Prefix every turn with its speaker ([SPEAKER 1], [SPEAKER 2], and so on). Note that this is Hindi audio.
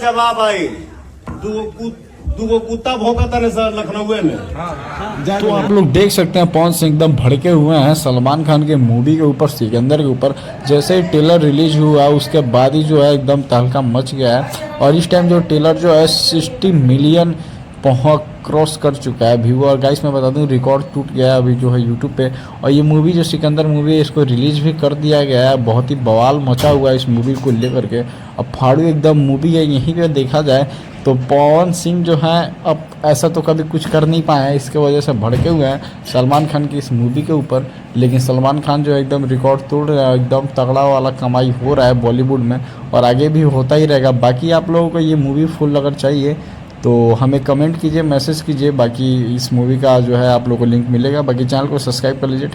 [SPEAKER 1] जवाब आई दूगो कुत्ता भौंका तारे सर लखनऊ में।
[SPEAKER 2] तो आप लोग देख सकते हैं पवन सिंह एकदम भड़के हुए हैं सलमान खान के मूवी के ऊपर, सिकंदर के ऊपर। जैसे ही ट्रेलर रिलीज हुआ उसके बाद ही जो है एकदम तहलका मच गया है। और इस टाइम जो ट्रेलर जो है 60 मिलियन क्रॉस कर चुका है व्यू। और गाइस मैं बता दूं रिकॉर्ड टूट गया है अभी जो है यूट्यूब पे। और ये मूवी जो सिकंदर मूवी है इसको रिलीज भी कर दिया गया है। बहुत ही बवाल मचा हुआ है इस मूवी को लेकर के। अब फाड़ू एकदम मूवी है। यहीं पे देखा जाए तो पवन सिंह जो है अब ऐसा तो कभी कुछ कर नहीं पाए हैं, इसके वजह से भड़के हुए हैं सलमान खान की इस मूवी के ऊपर। लेकिन सलमान खान जो है एकदम रिकॉर्ड तोड़ रहा है, एकदम तगड़ा वाला कमाई हो रहा है बॉलीवुड में और आगे भी होता ही रहेगा। बाकी आप लोगों को ये मूवी फुल अगर चाहिए तो हमें कमेंट कीजिए, मैसेज कीजिए। बाकी इस मूवी का जो है आप लोगों को लिंक मिलेगा। बाकी चैनल को सब्सक्राइब कर लीजिए। Thank you.